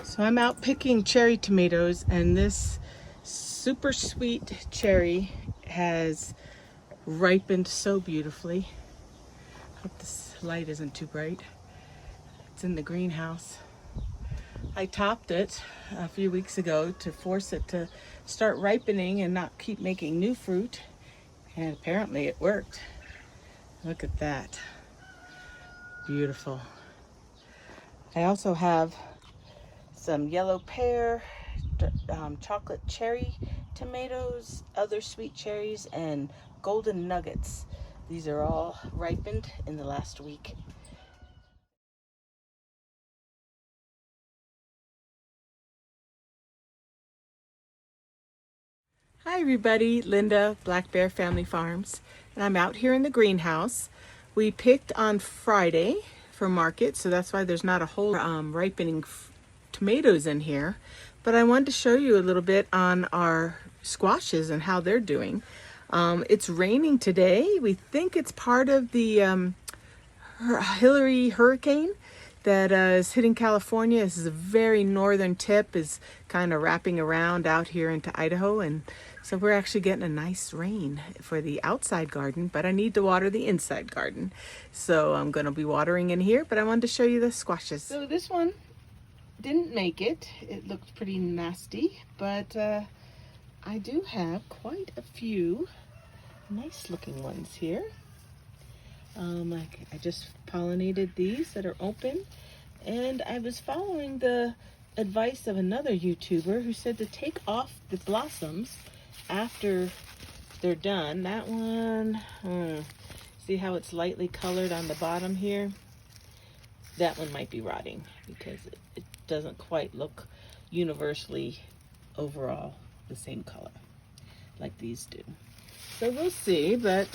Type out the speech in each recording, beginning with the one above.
So I'm out picking cherry tomatoes, and this super sweet cherry has ripened so beautifully. Hope this light isn't too bright. It's in the greenhouse. I topped it a few weeks ago to force it to start ripening and not keep making new fruit, and apparently it worked. Look at that. Beautiful. I also have some yellow pear, chocolate cherry tomatoes, other sweet cherries, and golden nuggets. These are all ripened in the last week. Hi everybody, Linda, Black Bear Family Farms, and I'm out here in the greenhouse. We picked on Friday for market, so that's why there's not a whole ripening tomatoes in here. But I wanted to show you a little bit on our squashes and how they're doing. It's raining today. We think it's part of the Hillary hurricane that is hitting California. This is a very northern tip, is kind of wrapping around out here into Idaho, and so we're actually getting a nice rain for the outside garden, but I need to water the inside garden. So I'm going to be watering in here, but I wanted to show you the squashes. So this one didn't make it. It looked pretty nasty, but I do have quite a few nice looking ones here. I just pollinated these that are open, and I was following the advice of another YouTuber who said to take off the blossoms after they're done. That one, see how it's lightly colored on the bottom here? That one might be rotting because it doesn't quite look universally overall the same color like these do. So we'll see, but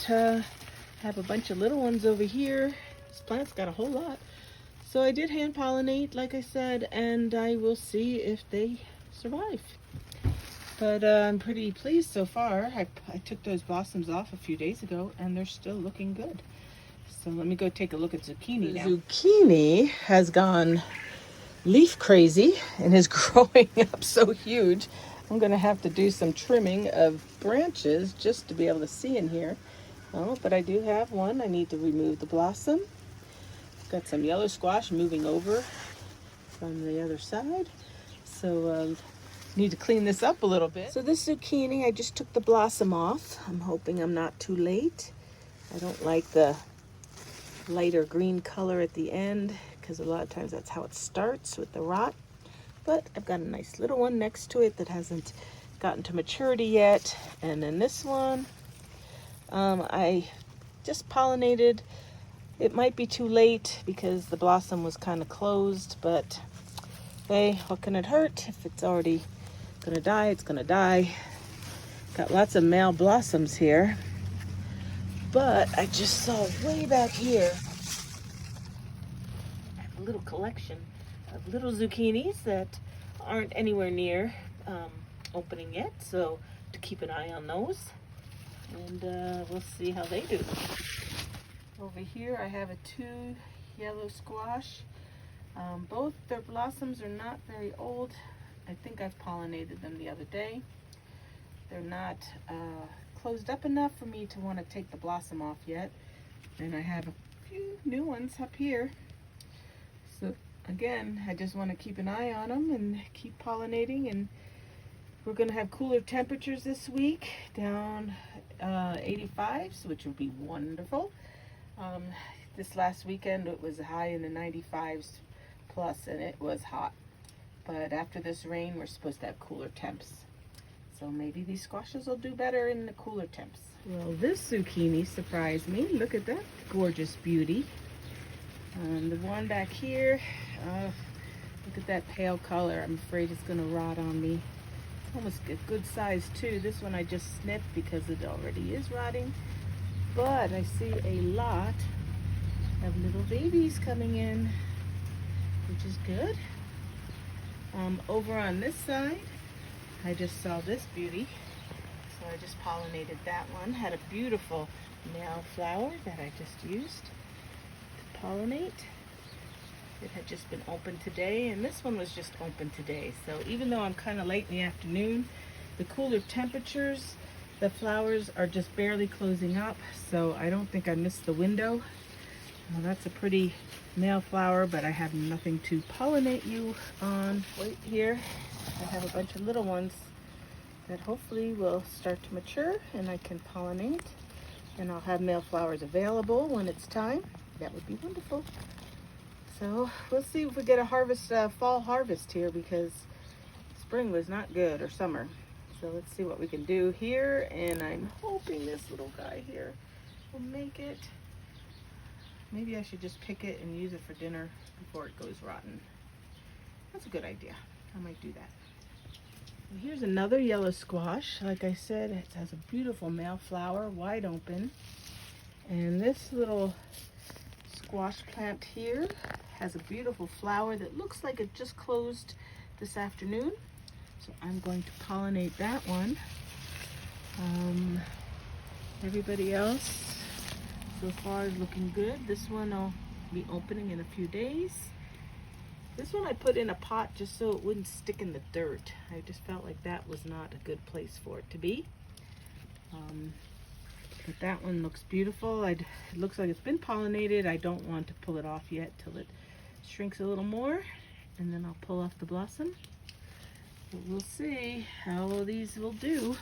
have a bunch of little ones over here. This plant's got a whole lot. So I did hand pollinate, like I said, and I will see if they survive. But I'm pretty pleased so far. I took those blossoms off a few days ago, and they're still looking good. So let me go take a look at zucchini now. Zucchini has gone leaf crazy and is growing up so huge. I'm going to have to do some trimming of branches just to be able to see in here. Oh, but I do have one. I need to remove the blossom. Got some yellow squash moving over from the other side. So need to clean this up a little bit. So this zucchini, I just took the blossom off. I'm hoping I'm not too late. I don't like the lighter green color at the end because a lot of times that's how it starts with the rot. But I've got a nice little one next to it that hasn't gotten to maturity yet. And then this one, I just pollinated. It might be too late because the blossom was kind of closed, but hey, what can it hurt? If it's already gonna die, it's gonna die. Got lots of male blossoms here, but I just saw way back here, I have a little collection of little zucchinis that aren't anywhere near opening yet, so to keep an eye on those, and we'll see how they do. Over here I have a 2 yellow squash. Both their blossoms are not very old. I think I've pollinated them the other day. They're not closed up enough for me to want to take the blossom off yet. And I have a few new ones up here. So again, I just want to keep an eye on them and keep pollinating. And we're going to have cooler temperatures this week, down 85s, which will be wonderful. This last weekend it was high in the 95s plus, and it was hot. But after this rain, we're supposed to have cooler temps. So maybe these squashes will do better in the cooler temps. Well, this zucchini surprised me. Look at that gorgeous beauty. The one back here, look at that pale color. I'm afraid it's going to rot on me. It's almost a good size too. This one I just snipped because it already is rotting. But I see a lot of little babies coming in, which is good. Over on this side, I just saw this beauty, so I just pollinated that one. Had a beautiful male flower that I just used to pollinate. It had just been open today, and this one was just open today. So even though I'm kind of late in the afternoon, the cooler temperatures, the flowers are just barely closing up, so I don't think I missed the window. Well, that's a pretty male flower, but I have nothing to pollinate you on. Wait here. I have a bunch of little ones that hopefully will start to mature and I can pollinate. And I'll have male flowers available when it's time. That would be wonderful. So we'll see if we get a harvest, fall harvest here, because spring was not good, or summer. So let's see what we can do here. And I'm hoping this little guy here will make it. Maybe I should just pick it and use it for dinner before it goes rotten. That's a good idea. I might do that. And here's another yellow squash. Like I said, it has a beautiful male flower, wide open. And this little squash plant here has a beautiful flower that looks like it just closed this afternoon. So I'm going to pollinate that one. Everybody else so far is looking good. This one will be opening in a few days. This one I put in a pot just so it wouldn't stick in the dirt. I just felt like that was not a good place for it to be. But that one looks beautiful. It looks like it's been pollinated. I don't want to pull it off yet till it shrinks a little more, and then I'll pull off the blossom. But we'll see how these will do.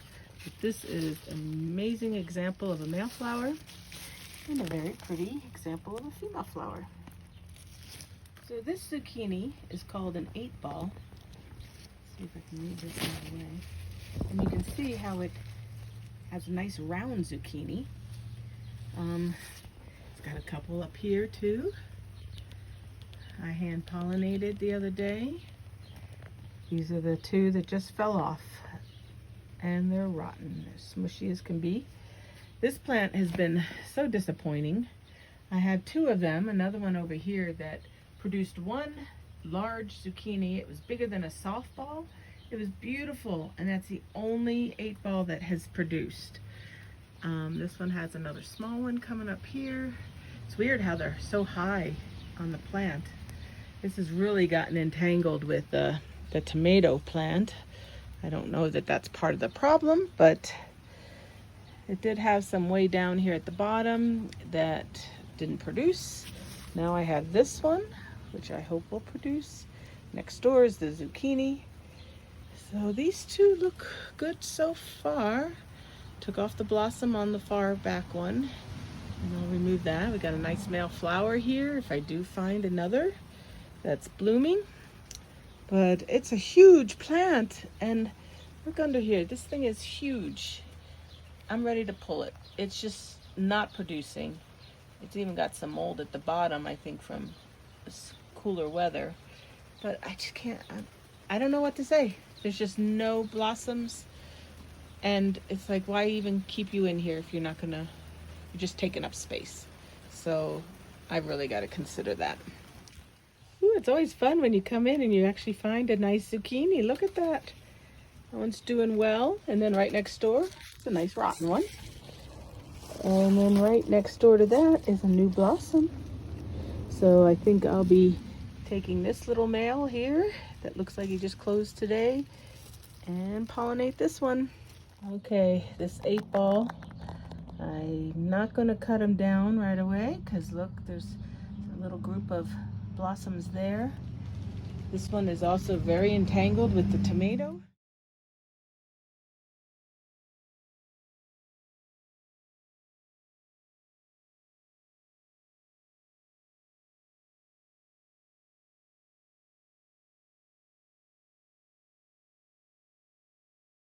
But this is an amazing example of a male flower and a very pretty example of a female flower. So this zucchini is called an 8-ball. See if I can move this out of the way. And you can see how it has a nice round zucchini. It's got a couple up here too. I hand pollinated the other day. These are the two that just fell off, and they're rotten. They're smushy as can be. This plant has been so disappointing. I have two of them, another one over here that produced one large zucchini. It was bigger than a softball. It was beautiful, and that's the only 8-ball that has produced. This one has another small one coming up here. It's weird how they're so high on the plant. This has really gotten entangled with the tomato plant. I don't know that that's part of the problem, but it did have some way down here at the bottom that didn't produce. Now I have this one, which I hope will produce. Next door is the zucchini. So these two look good so far. Took off the blossom on the far back one, and I'll remove that. We got a nice male flower here if I do find another that's blooming. But it's a huge plant, and look under here. This thing is huge. I'm ready to pull it. It's just not producing. It's even got some mold at the bottom, I think, from this cooler weather. But I just can't, I don't know what to say. There's just no blossoms. And it's like, why even keep you in here if you're not gonna, you're just taking up space. So I've really got to consider that. Ooh, it's always fun when you come in and you actually find a nice zucchini. Look at that. That one's doing well. And then right next door, it's a nice rotten one. And then right next door to that is a new blossom. So I think I'll be taking this little male here that looks like he just closed today and pollinate this one. Okay, this 8-ball, I'm not going to cut him down right away because look, there's a little group of blossoms there. This one is also very entangled with the tomato.